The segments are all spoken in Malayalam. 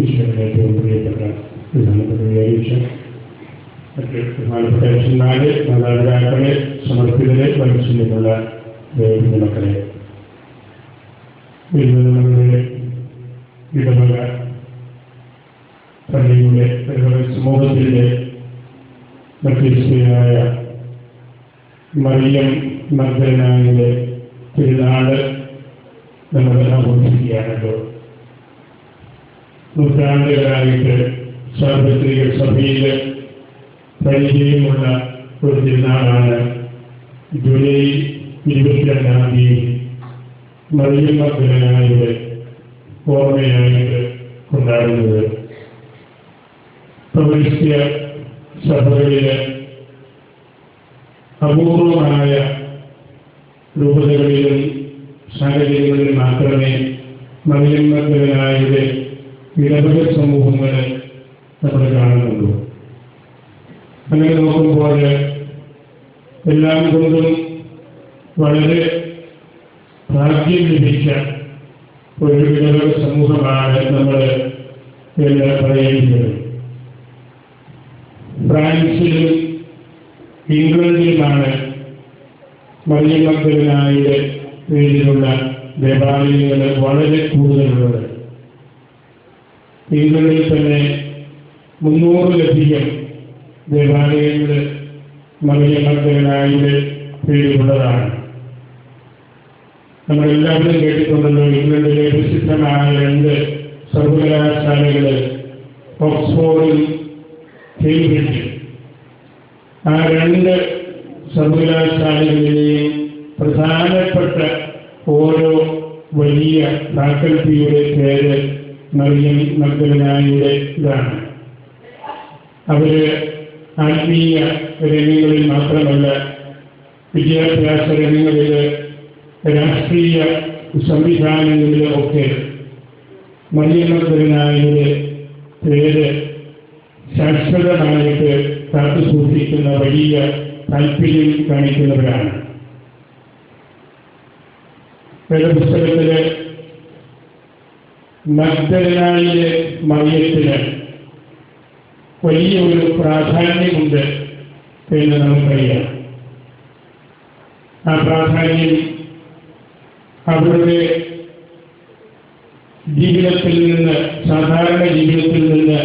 ഈശ്വരനെ ഏറ്റവും പ്രിയപ്പെട്ട പ്രധാനപ്പെട്ട വ്യാഴാഴ്ച മറ്റ് പ്രധാനപ്പെട്ട അച്ഛന്മാരെ മാതാപിതാക്കളെ സമർപ്പിതരെ മനസ്സിലുള്ള ദൈവത്തിന്റെ മക്കളെ നമ്മുടെ ഇടവക പള്ളിയുടെ സമൂഹത്തിൻ്റെ മധ്യസ്ഥയായ മറിയം മഗ്ദലനായുടെ തിരുനാള് നമ്മൾ ആഘോഷിക്കുകയാണല്ലോ. നൂറ്റാണ്ടുകളായിട്ട് സാർവത്രിക സഭയിൽ പരിചയമുള്ള ഒരു തിരുനാളാണ് ജൂലൈ 22-ാം തീയതി മറിയം മഗ്ദലനായുടെ ഓർമ്മയായിട്ട് കൊണ്ടാടുന്നത്. പൗരസ്ത്യ സഭകളിലെ അപൂർവമായ രൂപതകളിലും സാഹചര്യങ്ങളിലും മാത്രമേ മറിയം മഗ്ദലനായുടെ ഇടവക സമൂഹങ്ങൾ നമ്മൾ കാണുന്നുള്ളൂ. അങ്ങനെ നോക്കുമ്പോൾ എല്ലാം കൊണ്ടും വളരെ ഭാഗ്യം ലഭിച്ച ഒരു ഇടവക സമൂഹമാണ് നമ്മൾ പറയുന്നത്. ഫ്രാൻസിലും ഇംഗ്ലണ്ടിലുമാണ് മറിയം മഗ്ദലനായുടെ പേരിലുള്ള ദേവാലയങ്ങൾ വളരെ കൂടുതലുള്ളത്. ഇംഗ്ലണ്ടിൽ തന്നെ 300-ലധികം ദേവാലയങ്ങൾ മറിയം മഗ്ദലനായുടെ പേരിലുള്ളതാണ്. നമ്മളെല്ലാവരും കേട്ടിട്ടുണ്ടല്ലോ, ഇംഗ്ലണ്ടിലെ പ്രസിദ്ധമായ 2 സർവകലാശാലകൾ, ഓക്സ്ഫോർഡും കേംബ്രിഡ്ജും. ആ 2 സർവകലാശാലകളിലെയും പ്രധാനപ്പെട്ട ഓരോ വലിയ ഫാക്കൽറ്റിയുടെ പേര് മറിയം മഗ്ദലനായുടെ ഇതാണ്. അവര് ആത്മീയ രംഗങ്ങളിൽ മാത്രമല്ല, വിദ്യാഭ്യാസ രംഗങ്ങളിൽ, രാഷ്ട്രീയ സംവിധാനങ്ങളിലൊക്കെ മറിയം മഗ്ദലനായുടെ പേര് ശാശ്വതമായിട്ട് കാത്തുസൂക്ഷിക്കുന്ന വലിയ താല്പര്യം കാണിക്കുന്നവരാണ്. വേദപുസ്തകത്തിലെ മഗ്ദലനായിലെ മറിയത്തിന് വലിയൊരു പ്രാധാന്യമുണ്ട് എന്ന് നമുക്കറിയാം. ആ പ്രാധാന്യം അവരുടെ ജീവിതത്തിൽ നിന്ന്, സാധാരണ ജീവിതത്തിൽ നിന്ന്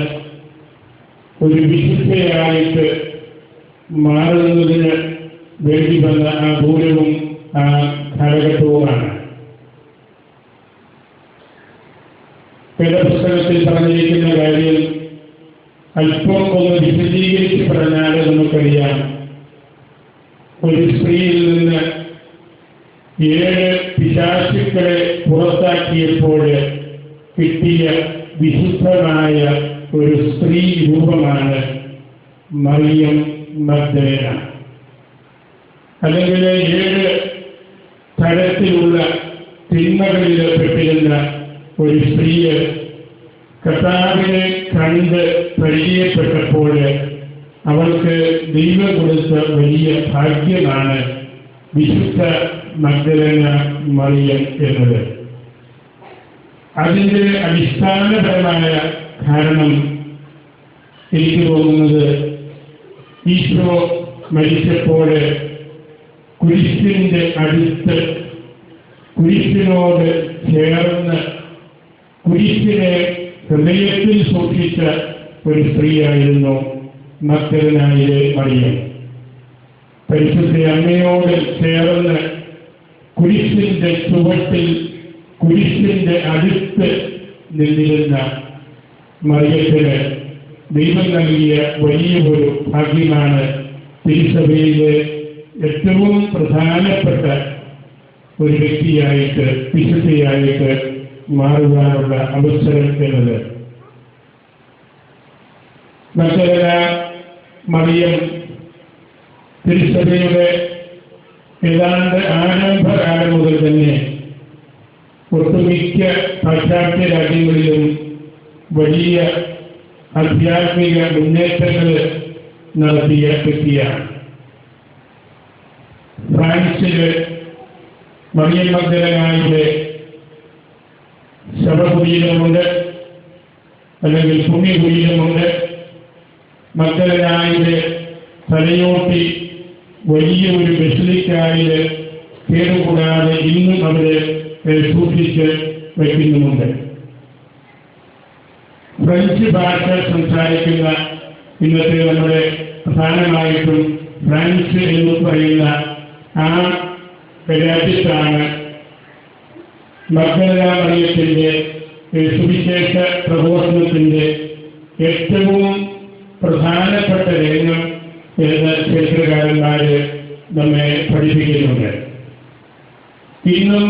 ഒരു വിശുദ്ധയായിട്ട് മാറുന്നതിന് വേണ്ടി വന്ന ആ ദൂരവും ആ കാലഘട്ടവുമാണ്. വേദപുസ്തകത്തിൽ പറഞ്ഞിരിക്കുന്ന കാര്യം അല്പം ഒന്ന് വിശദീകരിച്ച് പറഞ്ഞാൽ നമുക്കറിയാം. ഒരു സ്ത്രീയിൽ നിന്ന് 7 പിശാചുക്കളെ പുറത്താക്കിയപ്പോൾ കിട്ടിയ വിശുദ്ധമായ ഒരു സ്ത്രീ രൂപമാണ് മറിയം മഗ്ദലേന. അല്ലെങ്കിൽ 7 തരത്തിലുള്ള തിന്മകളിൽ പെട്ടിരുന്ന ഒരു സ്ത്രീയെ കർത്താവിനെ കണ്ട് പരിചയപ്പെട്ടപ്പോൾ അവൾക്ക് ദൈവം കൊടുത്ത വലിയ ഭാഗ്യമാണ് വിശുദ്ധ മഗ്ദലേന മറിയം എന്നത്. അതിൻ്റെ അടിസ്ഥാനപരമായ കാരണം എനിക്ക് തോന്നുന്നത്, ഈശോ മരിച്ചപ്പോൾ കുരിശിൻ്റെ അടുത്ത്, കുരിശിനോട് ചേർന്ന്, കുരിശിനെ ഹൃദയത്തിൽ സൂക്ഷിച്ച ഒരു സ്ത്രീയായിരുന്നു മഗ്ദലനായിലെ മറിയം. പരിശുദ്ധ അമ്മയോട് ചേർന്ന് കുരിശിൻ്റെ ചുവട്ടിൽ, കുരിശിൻ്റെ അടുത്ത് നിന്നിരുന്ന മറിയത്തിന് ദൈവം നൽകിയ വലിയൊരു ഭാഗ്യമാണ് തിരുസഭയിലെ ഏറ്റവും പ്രധാനപ്പെട്ട ഒരു വ്യക്തിയായിട്ട്, വിശുദ്ധയായിട്ട് മാറുവാനുള്ള അവസരം എന്നത്. മഗ്ദലേന മറിയം തിരുസഭയുടെ ഏതാണ്ട് ആരംഭകാലം മുതൽ തന്നെ ഒട്ടുമിക്ക പാശ്ചാത്യ രാജ്യങ്ങളിലും വലിയ ആധ്യാത്മിക മുന്നേറ്റങ്ങൾ നടത്തിയ വ്യക്തിയാണ്. ഫ്രാൻസിൽ മറിയം മഗ്ദലനായുടെ ശവകുടീരമുണ്ട്. അല്ലെങ്കിൽ പുണ്യകുലീനമുണ്ട്. മഗ്ദലനായിലെ തലയോട്ടി വലിയ ഒരു ബസിലിക്കായിൽ കേടുകൂടാതെ ഇന്നും അവര് സൂക്ഷിച്ച് വയ്ക്കുന്നുമുണ്ട്. ഫ്രഞ്ച് ഭാഷ സംസാരിക്കുന്ന ഇന്നത്തെ നമ്മുടെ പ്രധാനമായിട്ടും ഫ്രാൻസ് എന്ന് പറയുന്ന ആ രാജ്യത്താണ് മഗ്ദലന മറിയത്തിന്റെ സുവിശേഷ പ്രബോധനത്തിന്റെ ഏറ്റവും പ്രധാനപ്പെട്ട രംഗം എന്ന് ചരിത്രകാരന്മാര് നമ്മെ പഠിപ്പിക്കുന്നുണ്ട്. ഇന്നും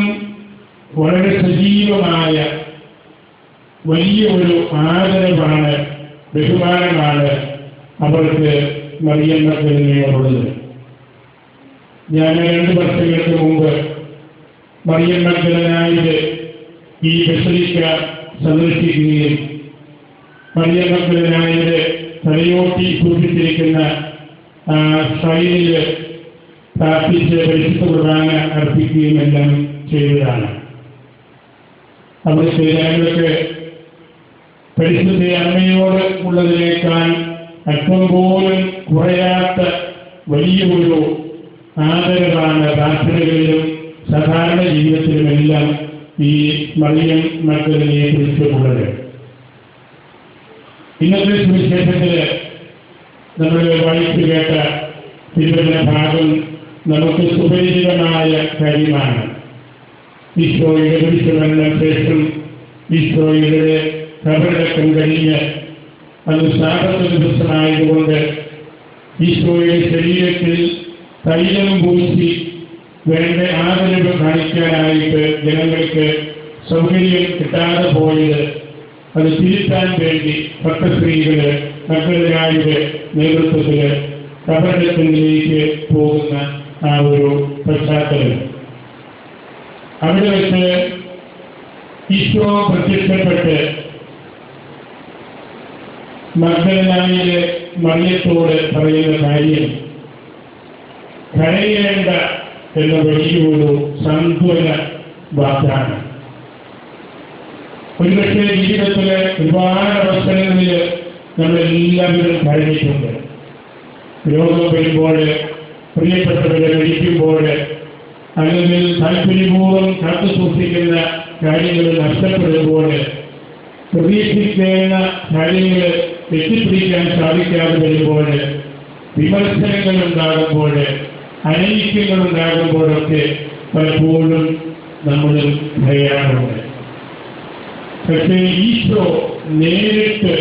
വളരെ സജീവമായ വലിയ ഒരു ആദരവാണ്, ബഹുമാനമാണ് അവർക്ക് മറിയം മഗ്ദലനയോടുള്ളത്. ഞാൻ 2 വർഷങ്ങൾക്ക് മുമ്പ് മറിയം മഗ്ദലനായിലെ ഈ ബസിലിക്ക സന്ദർശിക്കുകയും മറിയം മഗ്ദലനായിലെ തലയോട്ടി സൂക്ഷിച്ചിരിക്കുന്ന ശൈലിയിൽ പ്രാർത്ഥിച്ച് പരിശുദ്ധ കുർബാന അർപ്പിക്കുകയും എല്ലാം ചെയ്തതാണ്. അവിടുത്തെ ജനങ്ങൾക്ക് പരിശുദ്ധ അമ്മയോട് ഉള്ളതിനേക്കാൾ അല്പം പോലും കുറയാത്ത വലിയ ഒരു ആദരവാണ് പ്രാർത്ഥനകളിലും സാധാരണ ജീവിതത്തിലുമെല്ലാം ഈ മറിയം മഗ്ദലനയെ കുറിച്ചുള്ളത്. ഇന്നത്തെ സുവിശേഷത്തില് നമ്മൾ വായിച്ചു കേട്ട തിരുവചന ഭാഗം നമുക്ക് സുപരിചിതമായ കാര്യമാണ്. ഈശോയുടെ കുരിശുമരണ ശേഷം ഈശോയുടെ കബറടക്കം കഴിഞ്ഞ് അന്ന് സാപത്ത് ദിവസമായതുകൊണ്ട് ഈശോയുടെ ശരീരത്തിൽ തൈലം പൂശി വേണ്ട ആദരവ് കാണിക്കാനായിട്ട് ജനങ്ങൾക്ക് സൗകര്യം കിട്ടാതെ പോയത് അത് തിരുത്താൻ വേണ്ടി ഭക്തസ്ത്രീകള് മഗ്ദലനായുടെ നേതൃത്വത്തിൽ കബറടക്കത്തിലേക്ക് പോകുന്ന ആ ഒരു പശ്ചാത്തലം. അവിടെ വെച്ച് ഈശോ പ്രത്യക്ഷപ്പെട്ട് മഗ്ദലനായിലെ മറിയത്തോട് പറയുന്ന കാര്യം കരയേണ്ട എന്ന വലിയൊരു സാന്ത്വന വാക്കാണ്. ഒരുപക്ഷെ ജീവിതത്തിലെ ഒരുപാട് അവസരങ്ങളിൽ നമ്മളെല്ലാവരും കരഞ്ഞിട്ടുണ്ട്. രോഗം വരുമ്പോൾ, പ്രിയപ്പെട്ടവരെ മരിക്കുമ്പോൾ, അല്ലെങ്കിൽ താല്പര്യപൂർവ്വം കാത്തു സൂക്ഷിക്കുന്ന കാര്യങ്ങൾ നഷ്ടപ്പെടുമ്പോൾ, പ്രതീക്ഷിക്കുന്ന കാര്യങ്ങൾ എത്തിപ്പിടിക്കാൻ സാധിക്കാതെ വരുമ്പോൾ, വിമർശനങ്ങൾ ഉണ്ടാകുമ്പോൾ, അനൈക്യങ്ങൾ ഉണ്ടാകുമ്പോഴൊക്കെ പലപ്പോഴും നമ്മൾ ഭയപ്പെടാറുണ്ട്. പക്ഷേ ഈശോ നേരിട്ട്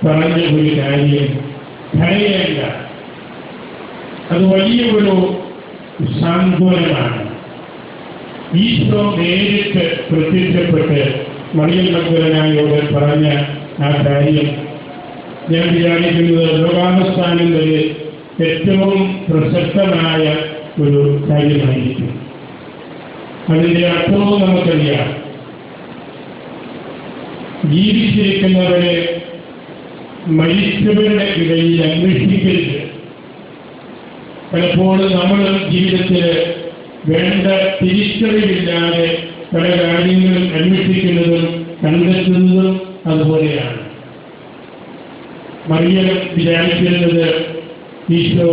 പറഞ്ഞ ഒരു കാര്യം ഭയണ്ട, അത് വലിയ ഒരു സാന്ത്വനമാണ്. ഈശോ നേരിട്ട് പ്രത്യക്ഷപ്പെട്ട് മറിയം മഗ്ദലനായോട് പറഞ്ഞ ആ കാര്യം ഞാൻ വിചാരിക്കുന്നത് ലോകാവസാനം വരെ ഏറ്റവും പ്രസക്തമായ ഒരു കാര്യമായിരിക്കും. അതിൻ്റെ അർത്ഥവും നമുക്കറിയാം. ജീവിച്ചിരിക്കുന്നവരെ മരിച്ചവരുടെ ഇടയിൽ അന്വേഷിക്കരുത്. പലപ്പോഴും നമ്മൾ ജീവിതത്തിൽ വേണ്ട തിരിച്ചറിവില്ലാതെ പല കാര്യങ്ങളും അന്വേഷിക്കുന്നതും കണ്ടെത്തുന്നതും അതുപോലെയാണ്. മറിയം വിചാരിച്ചിരുന്നത് ഈശോ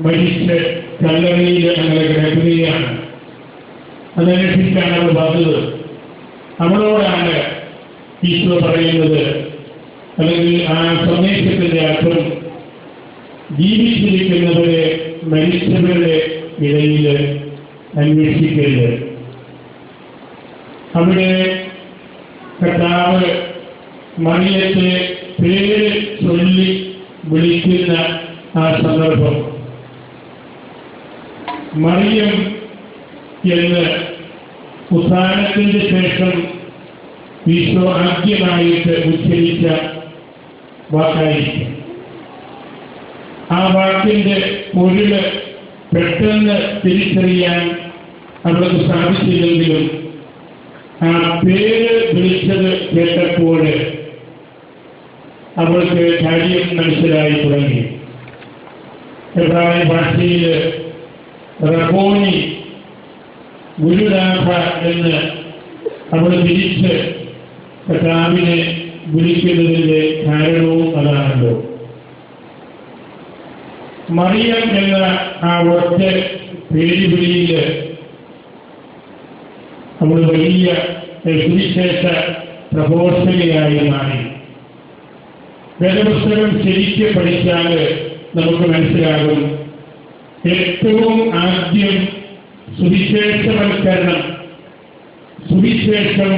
മരിച്ച് കല്ലറയിൽ അങ്ങനെ കിടക്കുകയാണ്, അതന്വേഷിച്ചാണ് അവർ വന്നത്. അവളോടാണ് ഈശോ പറയുന്നത്, അല്ലെങ്കിൽ ആ സന്ദേശത്തിന്റെ അർത്ഥം ജീവിച്ചിരിക്കുന്നവരെ മരിച്ചവരുടെ ഇടയിൽ അന്വേഷിക്കരുത്. അവിടെ കർത്താവ് മറിയത്തെ പേര് ചൊല്ലി വിളിക്കുന്ന ആ സന്ദർഭം, മറിയം എന്ന് ഉത്ഥാനത്തിന്റെ ശേഷം ഈശോ ആദ്യമായിട്ട് ഉച്ചരിച്ച വാക്കായിരിക്കും. ആ വാക്കിന്റെ പൊരുള് പെട്ടെന്ന് തിരിച്ചറിയാൻ അവർക്ക് സാധിച്ചില്ലെങ്കിലും ആ പേര് വിളിച്ചത് കേട്ടപ്പോൾ അവർക്ക് കാര്യം മനസ്സിലായി തുടങ്ങി. എബ്രായ ഭാഷയിൽ റബോനി, ഗുരുനാഥ എന്ന് അവൾ തിരിച്ച് കർത്താവിനെ വിളിക്കുന്നതിൻ്റെ കാരണവും അതാണല്ലോ. മറിയം എന്ന ആ ഒറ്റ പേരുവിളിയിൽ നമ്മൾ വലിയ സുവിശേഷ പ്രഘോഷകയായി മാറി. വേദപുസ്തകം ശരിക്കും പഠിച്ചാൽ നമുക്ക് മനസ്സിലാകും, ഏറ്റവും ആദ്യം സുവിശേഷവൽക്കരണം, സുവിശേഷം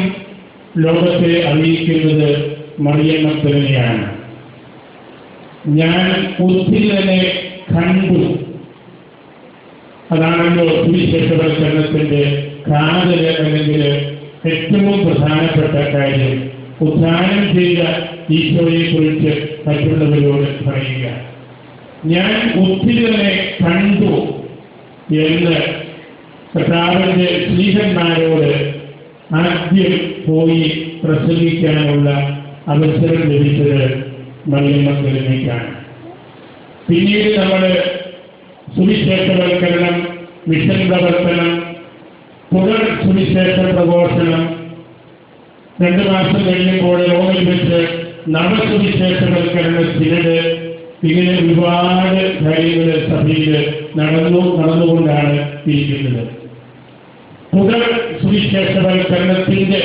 ലോകത്തെ അറിയിക്കുന്നത് മറിയം മഗ്ദലനയാണ്. ഞാൻ ഉദ്ധിതനെ കണ്ടു, അതാണല്ലോ സുവിശേഷവൽക്കരണത്തിന്റെ കാതല് അല്ലെങ്കിൽ ഏറ്റവും പ്രധാനപ്പെട്ട കാര്യം. ഉദ്ധാനം ചെയ്ത ഈശോയെ കുറിച്ച് മറ്റുള്ളവരോട് പറയുക. ഞാൻ ഉദ്ധിതനെ കണ്ടു എന്ന് കർത്താവിന്റെ സ്നേഹിതന്മാരോട് ആദ്യം പോയി പ്രസംഗിക്കാനുള്ള അവസരം ലഭിച്ചത് മറിയം മഗ്ദലനയ്ക്കാണ്. പിന്നീട് നമ്മൾ സുവിശേഷവൽക്കരണം, മിഷൻ പ്രവർത്തനം, തുടർ സുവിശേഷ പ്രഘോഷണം, 2 മാസം കഴിയുമ്പോൾ റോമിൽ വെച്ച് നവസുവിശേഷവൽക്കരണ സിനഡ്, ഇങ്ങനെ ഒരുപാട് കാര്യങ്ങൾ സഭയിൽ നടന്നുകൊണ്ടാണ് ഇരിക്കുന്നത്. തുടർ സുവിശേഷവൽക്കരണത്തിന്റെ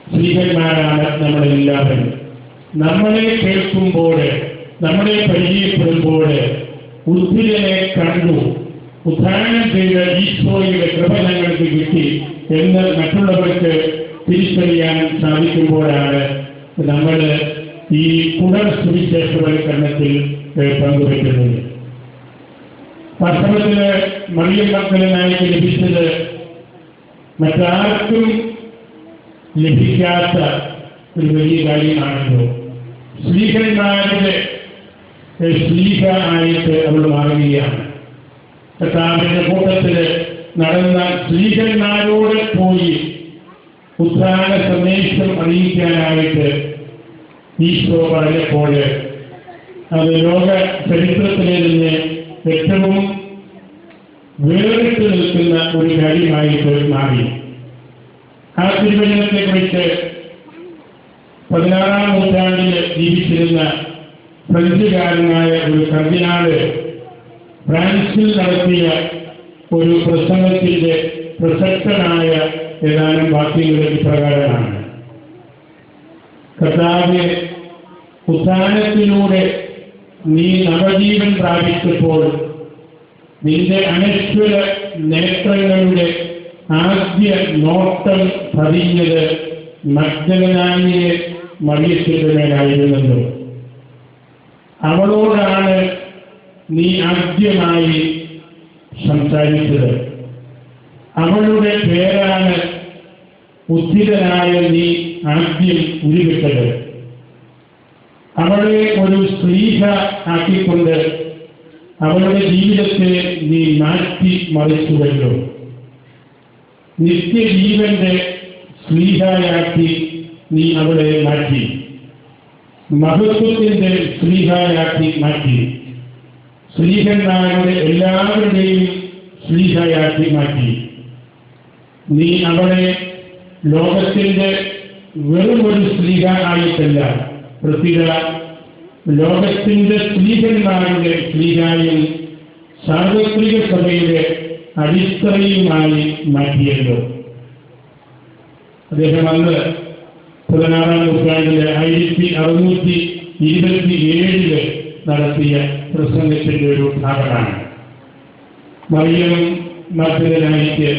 സ്ത്രീകന്മാരാണ് നമ്മളെല്ലാവരും. നമ്മളെ കേൾക്കുമ്പോൾ, നമ്മളെ പരിചയപ്പെടുമ്പോൾ ഉദ്ധിതനെ കണ്ടു, ഉദ്ധാനം ചെയ്ത ഈശോയുടെ കൃപ ഞങ്ങൾക്ക് കിട്ടി എന്ന് മറ്റുള്ളവർക്ക് തിരിച്ചറിയാൻ സാധിക്കുമ്പോഴാണ് നമ്മൾ ഈ തുടർ സുവിശേഷവൽക്കരണത്തിൽ പങ്കുവയ്ക്കുന്നത്. വാസ്തവത്തിൽ മറിയം മഗ്ദലനായിക്ക് ലഭിച്ചത് മറ്റാർക്കും ലഭിക്കാത്ത ഒരു വലിയ കാര്യമാണല്ലോ. സ്ത്രീഹന്മാരുടെ സ്ത്രീഹ ആയിട്ട് അവൾ മാറുകയാണ്. കർത്താവിന്റെ കൂട്ടത്തിൽ നടന്ന സ്ത്രീഹന്മാരോട് പോയി ഉദ്ധാന സന്ദേശം അറിയിക്കാനായിട്ട് ഈശോ പറഞ്ഞപ്പോൾ അത് ലോക ചരിത്രത്തിലെ തന്നെ ഏറ്റവും വേറിട്ട് നിൽക്കുന്ന ഒരു കാര്യമായിട്ട് മാറി. ആ തിരുവചനത്തെ കുറിച്ച് 16-ാം നൂറ്റാണ്ടിൽ ജീവിച്ചിരുന്ന ഫ്രഞ്ചുകാരനായ ഒരു കർദിനാള് ഫ്രാൻസിൽ നടത്തിയ ഒരു പ്രസംഗത്തിന്റെ പ്രസക്തമായ ഏതാനും വാക്യങ്ങൾ ഇപ്രകാരമാണ്: കർത്താവേ, ഉദ്ധാനത്തിലൂടെ നീ നവജീവൻ പ്രാപിച്ചപ്പോൾ നിന്റെ അനശ്വര നേത്രങ്ങളുടെ ആദ്യ നോട്ടം പതിഞ്ഞത് മഗ്ദലനായിയെ മറിയത്തിന്റെ മേലായിരുന്നല്ലോ. അവളോടാണ് നീ ആദ്യമായി സംസാരിച്ചത്. അവളുടെ പേരാണ് ഉദ്ധിതനായ നീ ആദ്യം ഉരുവിട്ടത്. അവളെ ഒരു സ്ത്രീഹ ആക്കിക്കൊണ്ട് അവളുടെ ജീവിതത്തെ നീ മാറ്റി മറിച്ചുവല്ലോ. നിത്യജീവന്റെ സ്ത്രീഹയാക്കി നീ അവളെ മാറ്റി, മഹത്വത്തിന്റെ സ്ത്രീഹയാക്കി മാറ്റി, സ്ത്രീഹന്മാരുടെ എല്ലാവരുടെയും സ്ത്രീഹയാക്കി മാറ്റി. നീ അവളെ ലോകത്തിന്റെ വെറുമൊരു സ്ത്രീഹ ആയിട്ടല്ല, പ്രത്യേക ലോകത്തിന്റെ സ്ത്രീഹന്മാരുടെ സ്ത്രീഹായും സാർവത്രിക സഭയുടെ അടിത്തറയുമായി മാറ്റിയല്ലോ. അദ്ദേഹം അന്ന് 16-ാം നൂറ്റാണ്ടിലെ 1627 നടത്തിയ പ്രസംഗത്തിന്റെ ഒരു ഭാഗമാണ്. മറിയം മഗ്ദലനായിക്ക്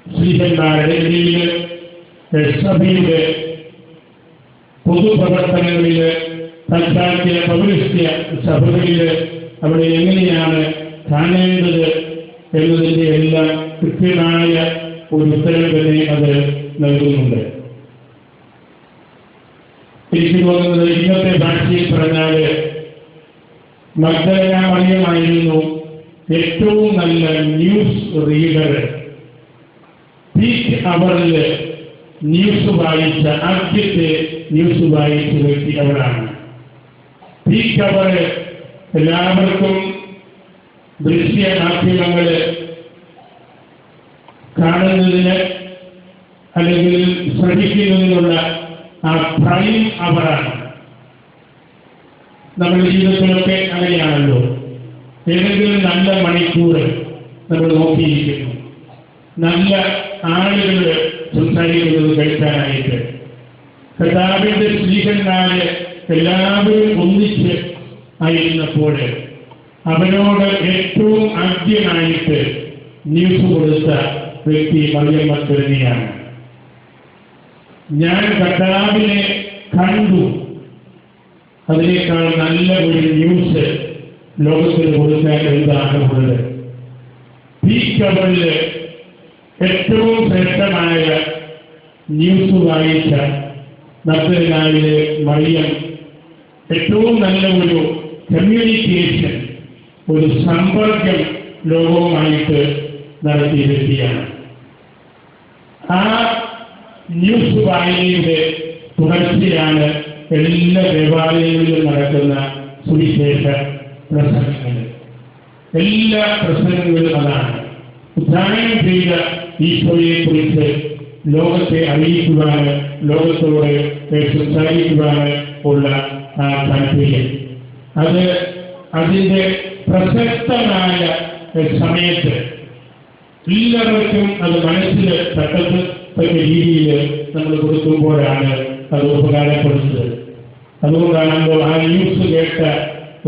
സ്ത്രീഹന്മാരുടെ ഇടയിൽ സഭയുടെ പൊതുപ്രവർത്തനങ്ങളിൽ, പാശ്ചാത്യ പൗരസ്ത്യ സഭകളിൽ അവിടെ എങ്ങനെയാണ് കാണേണ്ടത് എന്നതിൻ്റെ എല്ലാം കൃത്യമായ ഒരു ഉത്തരം തന്നെ അത് നൽകുന്നുണ്ട്. എനിക്ക് തോന്നുന്നത് ഇന്നത്തെ ഭാഷയിൽ പറഞ്ഞാൽ മഗ്ദലന മറിയമായിരുന്നു ഏറ്റവും നല്ല ന്യൂസ് റീഡർ. പീക്ക് അവറിൽ ന്യൂസ് വായിച്ച ആദ്യത്തെ ന്യൂസ് വായിച്ച വ്യക്തി അവരാണ്. പീക്ക് അവർ എല്ലാവർക്കും ദൃശ്യ മാധ്യമങ്ങൾ കാണുന്നതിന് അല്ലെങ്കിൽ ശ്രമിക്കുന്നതിനുള്ള ആ പ്രൈം അവറാണ്. നമ്മുടെ ജീവിതത്തിലൊക്കെ അങ്ങനെയാണല്ലോ. ഏതെങ്കിലും നല്ല മണിക്കൂർ നമ്മൾ നോക്കിയിരിക്കുന്നു, നല്ല ആളുകൾ സംസാരിക്കുന്നത് കേൾക്കാനായിട്ട്. കർത്താവിന്റെ സ്ത്രീകന്മാര് എല്ലാവരും ഒന്നിച്ച് ആയിരുന്നപ്പോൾ അവനോട് ഏറ്റവും ആദ്യമായിട്ട് ന്യൂസ് കൊടുത്ത വ്യക്തി മറിയം മഗ്ദലേനയാണ്. ഞാൻ കർത്താവിനെ കണ്ടു, അതിനേക്കാൾ നല്ല ഒരു ന്യൂസ് ലോകത്തിന് കൊടുക്കാൻ എന്താണുള്ളത്. പീക്ക് അവറിൽ ഏറ്റവും ശ്രേഷ്ഠമായ ന്യൂസ് വായിച്ച മഗ്ദലേനയിലെ മറിയം ഏറ്റവും നല്ല ഒരു കമ്മ്യൂണിക്കേഷൻ, ഒരു സമ്പർക്കം ലോകവുമായിട്ട് നടത്തിയ വ്യക്തിയാണ്. ആ ന്യൂസ് വായനയുടെ തുടർച്ചയാണ് എല്ലാ ദേവാലയങ്ങളിലും നടക്കുന്ന സുവിശേഷ പ്രസംഗങ്ങൾ. എല്ലാ പ്രസംഗങ്ങളും അതാണ്. ഉദ്ധാനം ചെയ്ത ഈശോയെ കുറിച്ച് ലോകത്തെ അറിയിക്കുവാൻ, ലോകത്തോട് സംസാരിക്കുവാൻ ഉള്ള ആ താല്പര്യം, അത് അതിൻ്റെ പ്രസക്തമായ സമയത്ത് എല്ലാവർക്കും അത് മനസ്സിൽ തട്ടത്തക്ക രീതിയിൽ നമ്മൾ കൊടുക്കുമ്പോഴാണ് അത് ഉപകാരപ്പെടുന്നത്. അതുകൊണ്ടാണല്ലോ ആ ന്യൂസ് കേട്ട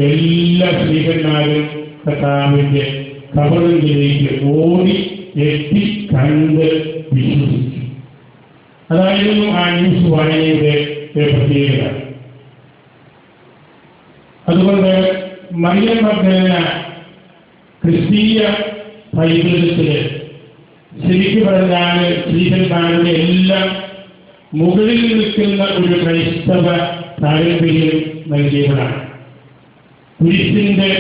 എല്ലാ സ്ത്രീകന്മാരും കർത്താവിന്റെ കബറിലേക്ക് ഓടി എത്തി കണ്ട് വിശ്വസിച്ചു. അതായിരുന്നു ആ ന്യൂസ് വായനയുടെ പ്രത്യേകത. അതുകൊണ്ട് മറിയം മഗ്ദലേന ക്രിസ്തീയ പൈതൃകത്തില് ശരിക്കും പറഞ്ഞാൽ സ്ത്രീകന്മാരുടെ എല്ലാം മുകളിൽ നിൽക്കുന്ന ഒരു ക്രൈസ്തവ പാരമ്പര്യം നൽകിയവരാണ്. കുരിശിന്റെ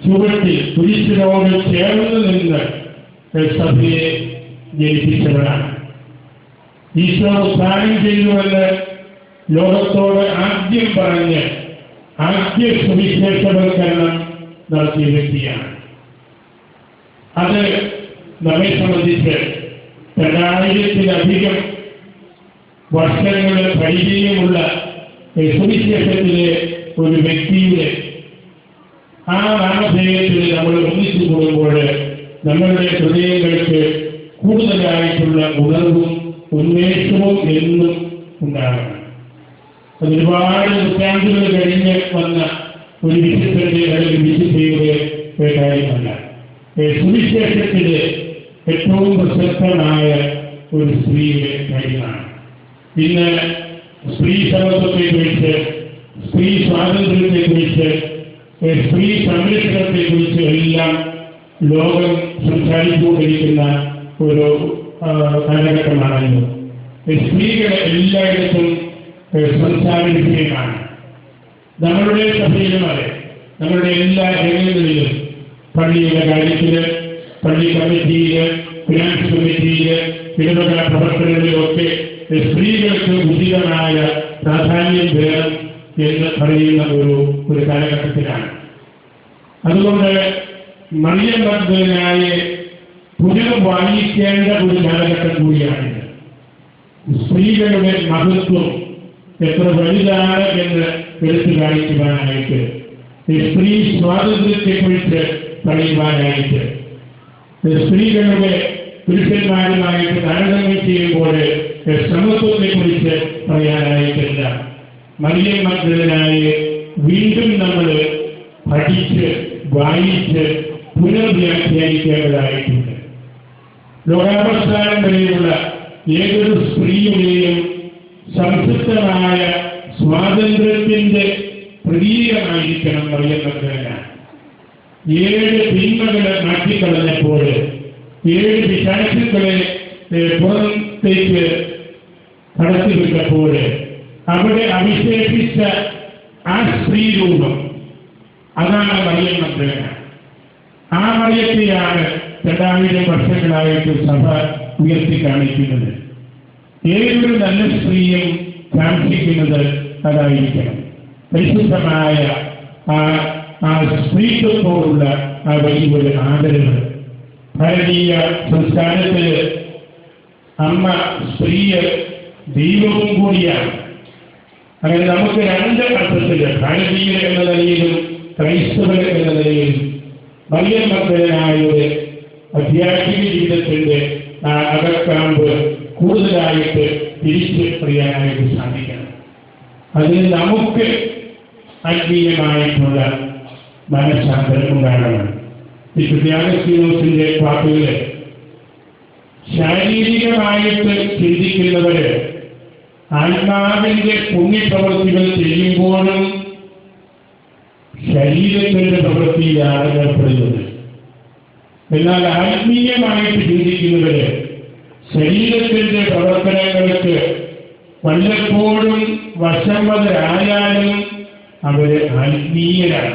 ചുവട്ടിൽ കുരിശിനോട് ചേർന്ന് നിന്ന് സഭയെ ജയിപ്പിച്ചവരാണ്. ഈശോ ഉദ്ധാനം ചെയ്യുമെന്ന് ലോകത്തോട് ആദ്യം പറഞ്ഞ് ആദ്യ സുവിശേഷവൽക്കരണം നടത്തിയ വ്യക്തിയാണ്. അത് നമ്മെ സംബന്ധിച്ച് 2000-ലധികം വർഷങ്ങൾ പരിചയമുള്ള സുവിശേഷത്തിലെ ഒരു വ്യക്തിയുടെ ആ നാമധേയത്തിൽ നമ്മൾ ഒന്നിച്ചു കൂടുമ്പോൾ നമ്മളുടെ ഹൃദയങ്ങൾക്ക് കൂടുതലായിട്ടുള്ള ഉണർവും ഉന്മേഷവും എന്നും ഉണ്ടാകണം. ഒരുപാട് നൂറ്റാണ്ടുകൾ കഴിഞ്ഞ് വന്ന ഒരു വിശുദ്ധന്റെ അല്ലെങ്കിൽ വിശുദ്ധയുടെ കാര്യമല്ല. സുവിശേഷത്തിലെ ഏറ്റവും പ്രശസ്തമായ ഒരു സ്ത്രീയുടെ കാര്യമാണ്. ഇന്ന് സ്ത്രീ സമത്വത്തെക്കുറിച്ച്, സ്ത്രീ സ്വാതന്ത്ര്യത്തെക്കുറിച്ച്, സ്ത്രീ സംരക്ഷണത്തെക്കുറിച്ച് എല്ലാം ലോകം സംസാരിച്ചുകൊണ്ടിരിക്കുന്ന ഒരു കാലഘട്ടമാണല്ലോ. സ്ത്രീകൾ എല്ലായിടത്തും സംസാര വിഷയമാണ്. നമ്മളുടെ സഭയിലും അതെ, നമ്മളുടെ എല്ലാ രംഗങ്ങളിലും, പള്ളിയുടെ കാര്യത്തില്, പള്ളി കമ്മിറ്റിയില്, ഫിനാൻസ് കമ്മിറ്റിയില്, ഇടവക പ്രവർത്തനങ്ങളിലൊക്കെ സ്ത്രീകൾക്ക് ഉചിതമായ പ്രാധാന്യം വേണം എന്ന് പറയുന്ന ഒരു കാലഘട്ടത്തിലാണ്. അതുകൊണ്ട് മറിയം മഗ്ദലേനയെ പുനർവായിക്കേണ്ട ഒരു കാലഘട്ടം കൂടിയാണിത്. സ്ത്രീകളുടെ മഹത്വം എത്ര വലുതാണ് എന്ന് എടുത്തു കാണിക്കുവാനായിട്ട്, സ്ത്രീ സ്വാതന്ത്ര്യത്തെക്കുറിച്ച് പറയുവാനായിട്ട്, സ്ത്രീകളുടെ പുരുഷന്മാരുമായിട്ട് താരതമ്യം ചെയ്യുമ്പോൾ സമത്വത്തെക്കുറിച്ച് പറയാനായിട്ടല്ല, മറിയം മഗ്ദലേനയെ വീണ്ടും നമ്മൾ പഠിച്ച് വായിച്ച് പുനർവ്യാഖ്യാനിക്കേണ്ടതായിട്ടുണ്ട്. ലോകാവസാനം വരെയുള്ള ഏതൊരു സ്ത്രീയുടെയും സംതൃപ്തമായ സ്വാതന്ത്ര്യത്തിന്റെ പ്രതീകമായിരിക്കണം മറിയം മഗ്ദലേന. 7 തിന്മകളെ മാറ്റിക്കളഞ്ഞപ്പോൾ, 7 പിശാചുക്കളെ പുറത്തേക്ക് കടത്തിവിട്ടപ്പോൾ അവിടെ അവിശേഷിച്ച ആ സ്ത്രീ രൂപം, അതാണ് മറിയം മഗ്ദലേന. ആ മറിയത്തെയാണ് 2000 വർഷങ്ങളായിട്ട് സഭ ഉയർത്തി കാണിക്കുന്നത്. ഏതൊരു നല്ല സ്ത്രീയും കാണിക്കുന്നത് അതായിരിക്കണം. പരിശുദ്ധമായ ആ സ്ത്രീത്വത്തോടുള്ള ആ വലിയൊരു ആദരവ്. ഭാരതീയ സംസ്കാരത്തിൽ അമ്മ സ്ത്രീയെ ദൈവവും കൂടിയാണ്. അങ്ങനെ നമുക്ക് രണ്ട് അർത്ഥത്തിൽ ഭാരതീയർ എന്ന നിലയിലും ക്രൈസ്തവർ എന്ന നിലയിലും മറിയം മഗ്ദലനായുടെ ആധ്യാത്മിക ജീവിതത്തിന്റെ ആ അകക്കാമ്പ് കൂടുതലായിട്ട് തിരിച്ച് അറിയാനായിട്ട് സാധിക്കണം. അതിന് നമുക്ക് ആത്മീയമായിട്ടുള്ള മനഃശാസ്ത്രം ഉണ്ടാകണം. ത്യാഗസ്തീനോസിന്റെ വാക്കുകൾ ശാരീരികമായിട്ട് ചിന്തിക്കുന്നവര് ആത്മാവിന്റെ പുണ്യപ്രവൃത്തികൾ ചെയ്യുമ്പോഴും ശരീരത്തിന്റെ പ്രവൃത്തിയിലാണ് ഏർപ്പെടുന്നത്. എന്നാൽ ആത്മീയമായിട്ട് ചിന്തിക്കുന്നവര് ശരീരത്തിന്റെ പ്രവർത്തനങ്ങൾക്ക് വല്ലപ്പോഴും വശംവദരായാലും അവര് ആത്മീയരാണ്.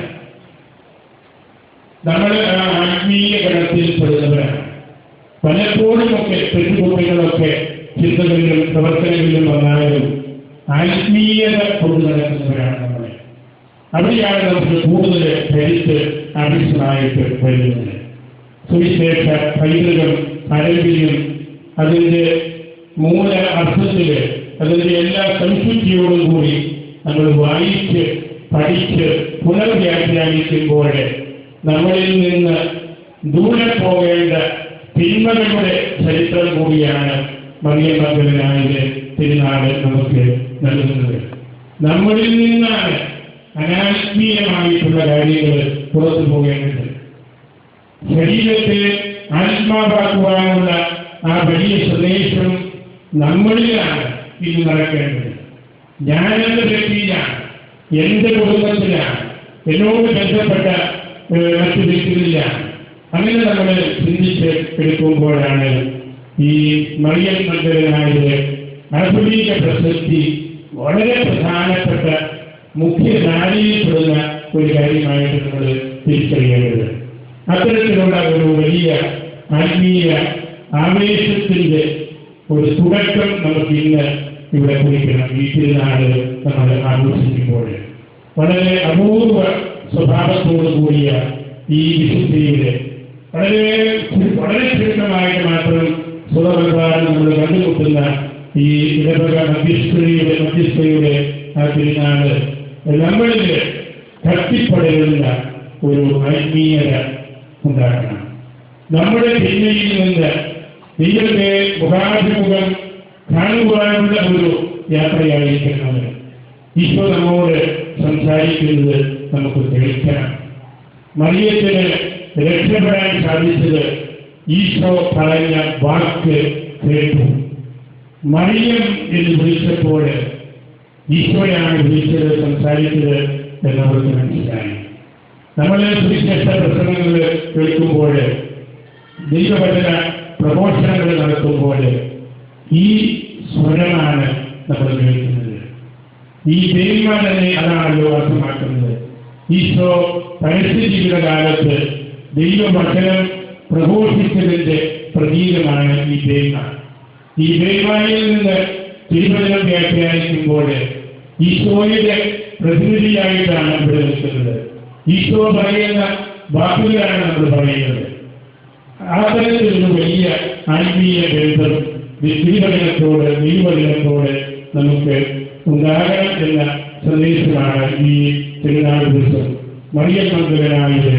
നമ്മൾ ആ ആത്മീയ ഗണത്തിൽ പെടുന്നവരാണ്. പലപ്പോഴുമൊക്കെ തെറ്റുകുട്ടികളൊക്കെ ചിന്തകളിലും പ്രവർത്തനങ്ങളിലും വന്നാലും ആത്മീയത കൊണ്ടു നടക്കുന്നവരാണ് നമ്മളെ. അവിടെയാണ് നമുക്ക് കൂടുതൽ ധരിച്ച് ആവശ്യമായിട്ട് വരുന്നത്. സുവിശേഷ പൈതൃകം പാരമ്പര്യം അതിൻ്റെ മൂല അർത്ഥത്തില് അതിൻ്റെ എല്ലാ സംശുദ്ധിയോടും കൂടി നമ്മൾ വായിച്ച് പഠിച്ച് പുനർവ്യാഖ്യാനിക്കുമ്പോൾ നമ്മളിൽ നിന്ന് ദൂരെ പോകേണ്ട തിന്മകളുടെ ചരിത്രം കൂടിയാണ് മറിയം മഗ്ദലനായുടെ തിരുനാൾ നമുക്ക് നൽകുന്നത്. നമ്മളിൽ നിന്നാണ് അനാത്മീയമായിട്ടുള്ള കാര്യങ്ങൾ പുറത്തു പോകേണ്ടത്. ശരീരത്തെ ആത്മാവാക്കുവാനുള്ള ആ വലിയ സന്ദേശം നമ്മളിലാണ് ഇത് നടക്കേണ്ടത്. ഞാനെന്ന വ്യക്തിയിലാണ്, എന്റെ കുടുംബത്തിലാണ്, എന്നോട് ബന്ധപ്പെട്ട മറ്റു വ്യക്തികളിലാണ്. അങ്ങനെ നമ്മൾ ചിന്തിച്ച് എടുക്കുമ്പോഴാണ് ഈ മറിയം മഗ്ദലനായുടെ ആധുനിക പ്രസക്തി വളരെ പ്രധാനപ്പെട്ട മുഖ്യധാരയിൽപ്പെടുന്ന ഒരു കാര്യമായിട്ട് നമ്മൾ തിരിച്ചറിയേണ്ടത്. അത്തരത്തിലുള്ള ഒരു വലിയ ആത്മീയ ആവേശത്തിന്റെ ഒരു തുടക്കം നമുക്ക് ഇന്ന് ഇവിടെ കുറിക്കണം. ഈ തിരുനാള് നമ്മൾ ആഘോഷിക്കുമ്പോൾ വളരെ അപൂർവ സ്വഭാവത്തോടു കൂടിയ ഈ വിശുദ്ധിയുടെ വളരെ ചുരുക്കമായിട്ട് മാത്രം സ്വതപ്രകാരം നമ്മൾ കണ്ടുമുട്ടുന്ന ഈ ഇടവക മധ്യസ്ഥയുടെ ആ തിരുനാള് നമ്മളിൽ കത്തിപ്പടരുന്ന ഒരു ആത്മീയത ഉണ്ടാക്കണം. നമ്മുടെ ചിന്തയിൽ നിന്ന് ദൈവത്തെ മുഖാഭിമുഖം കാണുവാനുള്ള ഒരു യാത്രയായിരിക്കണം. ഈശോ നമ്മോട് സംസാരിക്കുന്നത് നമുക്ക് കേൾക്കണം. മറിയത്തിന് രക്ഷപ്പെടാൻ സാധിച്ചത് ഈശോ പറഞ്ഞ വാക്ക് കേട്ടു. മറിയം എന്ന് വിളിച്ചപ്പോൾ ഈശോയാണ് വിളിച്ചത്, സംസാരിച്ചത് എന്നവർക്ക് മനസ്സിലായി. നമ്മൾ സുവിശേഷ പ്രസംഗങ്ങൾ കേൾക്കുമ്പോൾ, ദൈവവചന പ്രഘോഷണങ്ങൾ നടത്തുമ്പോൾ ഈ സ്വരമാണ് നമ്മൾ കേൾക്കുന്നത്. ഈ ദൈവമാനെ അതാണല്ലോ അർത്ഥമാക്കുന്നത്. ഈശോ പരസ്യ ജീവിതകാലത്ത് ദൈവവചനം പ്രഘോഷിച്ചതിന്റെ പ്രതീകമാണ് ഈ ദൈവ. ഈ ദൈവയിൽ നിന്ന് തിരുവചനം വ്യാഖ്യാനിക്കുമ്പോൾ ഈശോയുടെ പ്രതിനിധിയായിട്ടാണ് ഇവിടെ നിൽക്കുന്നത്. ഈശോ പറയുന്ന വാക്കുകളാണ് നമ്മൾ പറയുന്നത്. ആ തരത്തിലൊരു വലിയ ആത്മീയ ബന്ധം തിരുവചനത്തോട് ദൈവവചനത്തോട് നമുക്ക് ഉണ്ടാകണം എന്ന സന്ദേശമാണ് ഈ തിരുനാൾ ദിവസം മറിയം മഗ്ദലനായുടെ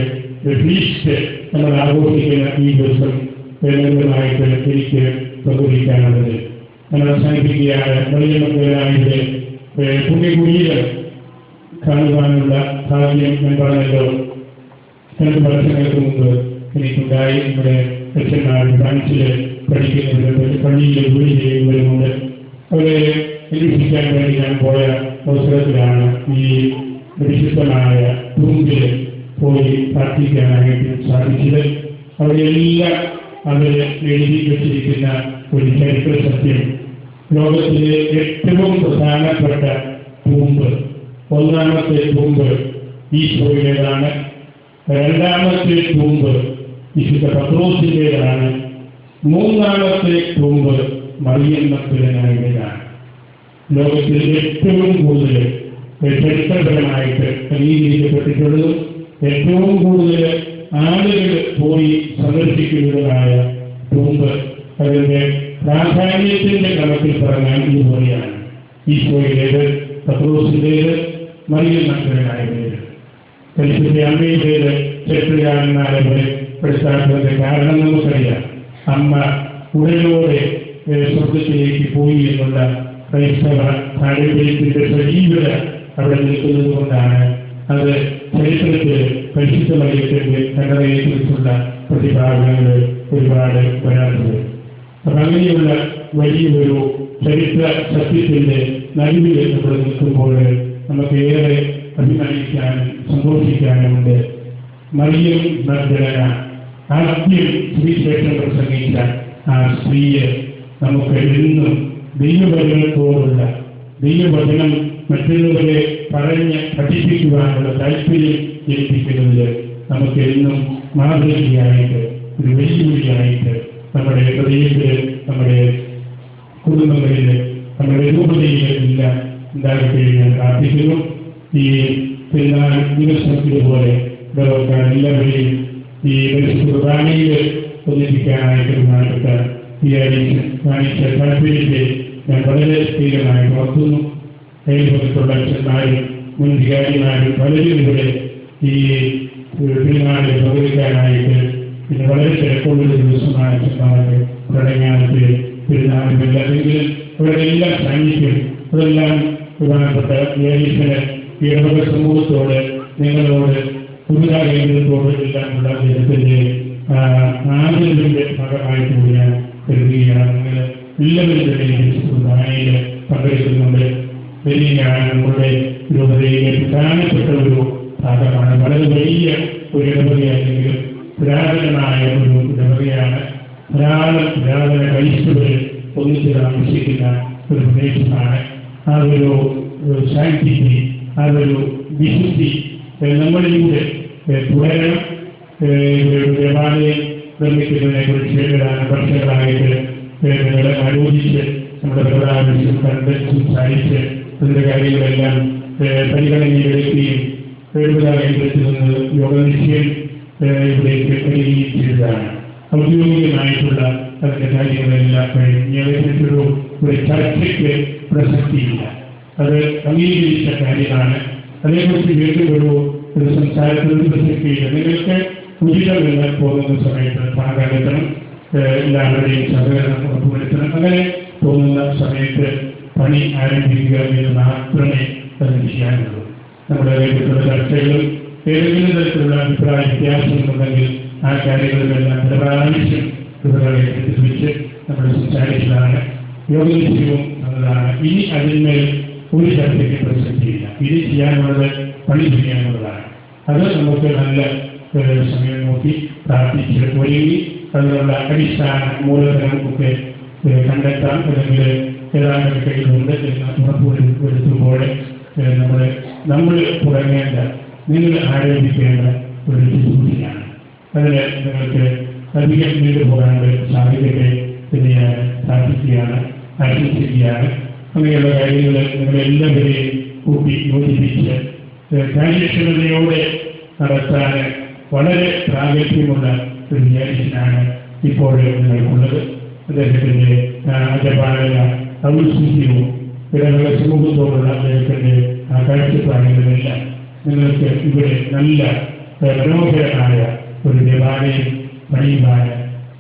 ഫീസ്റ്റ് നമ്മൾ ആഘോഷിക്കുന്ന ഈ ദിവസം കേന്ദ്രമായിട്ട് എനിക്ക് പങ്കുവയ്ക്കാനുള്ളത്. നമ്മൾ അവസാനിപ്പിക്കുകയാണ്. മറിയം മഗ്ദലനായുടെ പുണ്യകുടീരം കാണുവാനുള്ള ഭാഗ്യം ഞാൻ പറഞ്ഞല്ലോ 2 വർഷങ്ങൾക്ക് മുമ്പ് എനിക്കുണ്ടായി. നമ്മുടെ അച്ഛന്മാർ ഫ്രാൻസിൽ പഠിക്കുന്നവരുണ്ട്, പള്ളിയിൽ ജോലി ചെയ്യുന്നവരുമുണ്ട്. അവരെ നിരീക്ഷിക്കാൻ വേണ്ടി ഞാൻ പോയ അവസരത്തിലാണ് ഈ വിശുദ്ധമായ റൂമിൽ പോയി പ്രാർത്ഥിക്കാനായിട്ട് സാധിച്ചത്. അവരെല്ലാം അവർ എഴുതി വെച്ചിരിക്കുന്ന ഒരു ചരിത്ര സത്യം, ലോകത്തിലെ ഏറ്റവും പ്രധാനപ്പെട്ട തൂമ്പ്, ഒന്നാമത്തെ തൂമ്പ് ഈശോയുടേതാണ്. രണ്ടാമത്തെ തൂമ്പ് വിശുദ്ധ പത്രോസിൻ്റെതാണ്. മൂന്നാമത്തെ തൂമ്പ് മറിയം മഗ്ദലനായുടേതാണ്. ലോകത്തിൽ ഏറ്റവും കൂടുതൽ ചരിത്രപരമായിട്ട് അംഗീകരിക്കപ്പെട്ടിട്ടുള്ളതും ഏറ്റവും കൂടുതൽ ആളുകൾ പോയി സന്ദർശിക്കുന്നതായ തൂമ്പ് അതിൻ്റെ പ്രാധാന്യത്തിൻ്റെ ക്രമത്തിൽ പറഞ്ഞാൽ ഇതുപോലെയാണ്. ഈശോയുടേത് പത്രോസിൻ്റേത്, മറിയം മക്കളായ പേര്. പരിശുദ്ധ അമ്മയുടേത് ചെറുപ്പുകാരന്മാരെ പ്രസ്ഥാനത്തിൻ്റെ കാരണം നമുക്കറിയാം. അമ്മ ഉടലോടെ സ്വർഗത്തിലേക്ക് പോയി എന്നുള്ള ക്രൈസ്തവ പാരമ്പര്യത്തിൻ്റെ സജീവത അവിടെ നിൽക്കുന്നത് കൊണ്ടാണ് അത് ചരിത്രത്തിൽ പരിശുദ്ധ മറിയത്തിൻ്റെ കല്ലറയെക്കുറിച്ചുള്ള പ്രതിപാദനങ്ങൾ ഒരുപാട് വരാറുണ്ട്. അപ്പം അങ്ങനെയുള്ള വലിയൊരു ചരിത്ര സത്യത്തിൻ്റെ നടുവിൽ നമ്മൾ നിൽക്കുമ്പോൾ നമുക്ക് ഏറെ അഭിമാനിക്കാനും സന്തോഷിക്കാനുമുണ്ട്. മറിയം മഗ്ദലന, ആദ്യം സുവിശേഷം പ്രസംഗിച്ച ആ സ്ത്രീയെ നമുക്ക് എന്നും ദൈവവചനത്തോടുള്ള ദൈവവചനം മറ്റുള്ളവരെ പറഞ്ഞ് പഠിപ്പിക്കുവാനുള്ള താല്പര്യം ജനിപ്പിക്കുന്നതിൽ നമുക്ക് എന്നും മാതൃകയായിട്ട് ഒരു വെല്ലുവിളിയായിട്ട് നമ്മുടെ ഹൃദയത്തിൽ, നമ്മുടെ കുടുംബങ്ങളിൽ, നമ്മുടെ രൂപതയിൽ എല്ലാം ഉണ്ടാകട്ടെ ഞാൻ പ്രാർത്ഥിക്കുന്നു. ഈ പെരുന്നാൾ ദിവസം ഇതുപോലെ ഇടവക്കാൻ എല്ലാവരെയും ഈ കുർബാനയിൽ ഒന്നിപ്പിക്കാനായിട്ട് ബഹുമാനപ്പെട്ട ഈ കാണിച്ച താല്പര്യത്തെ ഞാൻ വളരെ സ്ഥിരമായി ഓർക്കുന്നു. അയൽപക്കത്തുള്ള അച്ഛന്മാരും മുൻ വികാരിമാരും പലരും ഇവിടെ ഈ പെരുന്നാളിൽ പങ്കെടുക്കാനായിട്ട് പിന്നെ വളരെ തിരക്കുള്ളൊരു ദിവസമാണ് അച്ഛന്മാർക്ക് പ്രടങ്ങാനത്തിൽ പെരുന്നാളിലെങ്കിലും അവരുടെ എല്ലാ സാന്നിധ്യം അതെല്ലാം പ്രധാനപ്പെട്ട ഏരീസിന് ഇടവക സമൂഹത്തോട്, നിങ്ങളോട്, പുതുതാ കേന്ദ്രത്തോട് എല്ലാമുള്ള അദ്ദേഹത്തിൻ്റെ ആദരവിൻ്റെ ഭാഗമായിട്ട് കൂടി ഞാൻ കരുതുകയാണ്. നിങ്ങൾ എല്ലാവരും തന്നെ കുർബാനയിൽ പങ്കെടുക്കുന്നുണ്ട്. വലിയാണ് നമ്മുടെ രൂപതയിലെ പ്രധാനപ്പെട്ട ഒരു ഭാഗമാണ്. വളരെ വലിയ ഒരു ഇടവകയാണെങ്കിലും പുരാതനമായ ഒരു ഇടവകയാണ്. പുരാതന ക്രൈസ്തവർ ഒന്നിച്ച് താമസിക്കുന്ന ഒരു പ്രദേശമാണ്. ആ ഒരു സാഹിത്യ, ആ ഒരു വിശുദ്ധി നമ്മളിലൂടെ തുടരണം. ദേവാലയം നിർമ്മിക്കുന്നതിനെ കുറിച്ച് ഏതാനും വർഷങ്ങളായിട്ട് ആലോചിച്ച് നമ്മുടെ പ്രധാനമന്ത്രി കണ്ട് സംസാരിച്ച് അതിൻ്റെ കാര്യങ്ങളെല്ലാം പരിഗണനയിലെടുക്കുകയും കേന്ദ്രത്തിൽ നിന്ന് യോഗനിശ്ചയം ഇവിടേക്ക് വരികയും ചെയ്തതാണ്. ഔദ്യോഗികമായിട്ടുള്ള അതിൻ്റെ കാര്യങ്ങളെല്ലാം കഴിഞ്ഞൊരു ചർച്ചയ്ക്ക് പ്രസക്തിയില്ല. അത് അംഗീകരിച്ച കാര്യമാണ്. അതേക്കുറിച്ച് വീണ്ടും ഒരു സംസാരത്തിൽ പ്രസക്തിയില്ല. നിങ്ങൾക്ക് ഉചിതമെന്ന് പോകുന്ന സമയത്ത് പങ്കെടുക്കണം, എല്ലാവരുടെയും സഹകരണം ഉറപ്പുവരുത്തണം. അങ്ങനെ തോന്നുന്ന സമയത്ത് പണി ആരംഭിക്കുക എന്ന് മാത്രമേ അതിന് ചെയ്യാനുള്ളൂ. നമ്മുടെ അതേക്കുറിച്ചുള്ള ചർച്ചകളും ഏതെങ്കിലും തരത്തിലുള്ള അഭിപ്രായ വ്യത്യാസങ്ങളുണ്ടെങ്കിൽ ആ കാര്യങ്ങളിലെല്ലാം പ്രാവശ്യം ഇവരുടെ വെച്ച് നമ്മൾ സംസാരിച്ചതാണ്. യോഗനിശ്ചയവും എന്നതാണ്. ഇനി അതിന്മേൽ ഒരു ചർച്ചയ്ക്ക് പ്രസക്തിയില്ല. ഇനി ചെയ്യാനുള്ളത് പണി ചെയ്യാനുള്ളതാണ്. അത് നമുക്ക് നല്ല സമയം നോക്കി പ്രാർത്ഥിച്ച് ഒരുങ്ങി അതിനുള്ള അടിസ്ഥാന മൂലധനം ഒക്കെ കണ്ടെത്താം. അല്ലെങ്കിൽ ഏതാണ്ട് കയ്യിലുണ്ട് എന്ന് ഉറപ്പുവരുത്തുമ്പോൾ നമ്മൾ തുടങ്ങേണ്ട, നിങ്ങൾ ആരംഭിക്കേണ്ട ഒരു ശുശ്രൂഷയാണ്. അതിന് നിങ്ങൾക്ക് അധികം നീണ്ടുപോകാനുള്ള സാധ്യതയെ പിന്നെ ഞാൻ പ്രാർത്ഥിക്കുകയാണ്, ആശംസിക്കുകയാണ്. അങ്ങനെയുള്ള കാര്യങ്ങൾ നിങ്ങളെല്ലാവരെയും കൂട്ടി യോജിപ്പിച്ച് കാര്യക്ഷമതയോടെ നടത്താൻ വളരെ പ്രാഗൽഭ്യമുള്ള ഒരു വിചാരിച്ചനാണ് ഇപ്പോൾ നിങ്ങൾക്കുള്ളത്. അദ്ദേഹത്തിൻ്റെ അജപാലന ഔത്സുഖ്യവും ഇടവക സമൂഹത്തോടുള്ള അദ്ദേഹത്തിൻ്റെ ആ കാഴ്ചപ്പാടുകളെല്ലാം നിങ്ങൾക്ക് ഇവിടെ നല്ല മനോഹരമായ ഒരു ദേവാലയം പണിയുവാൻ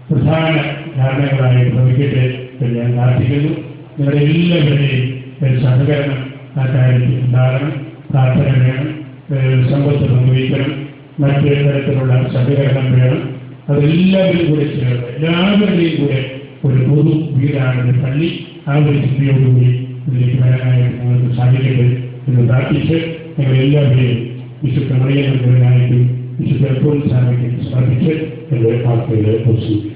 പ്രധാന കാരണങ്ങളായി ഭവിക്കട്ടെ എന്ന് ഞാൻ പ്രാർത്ഥിക്കുന്നു. നിങ്ങളുടെ എല്ലാവരുടെയും സഹകരണം ആ കാര്യത്തിൽ ഉണ്ടാകണം. പ്രാർത്ഥന വേണം, സമ്പത്ത് പങ്കുവയ്ക്കണം, മറ്റു തരത്തിലുള്ള സഹകരണം വേണം. അതെല്ലാവരും കൂടെ ചേർന്ന് എല്ലാവരുടെയും കൂടെ ഒരു പൊതു വീടാണ് പള്ളി. ആ ഒരു ചിന്തയോടുകൂടി ഇതിലേക്ക് വരാനായിട്ട് നിങ്ങൾക്ക് സാധിക്കട്ടെ എന്ന് പ്രാർത്ഥിച്ച് ഞങ്ങളെല്ലാവരെയും വിശുദ്ധ മറിയനായിട്ടും വിശുദ്ധ പ്രോത്സാഹനത്തിൽ സമർപ്പിച്ച് എൻ്റെ വാർത്തകളെ പ്രസംഗിക്കും.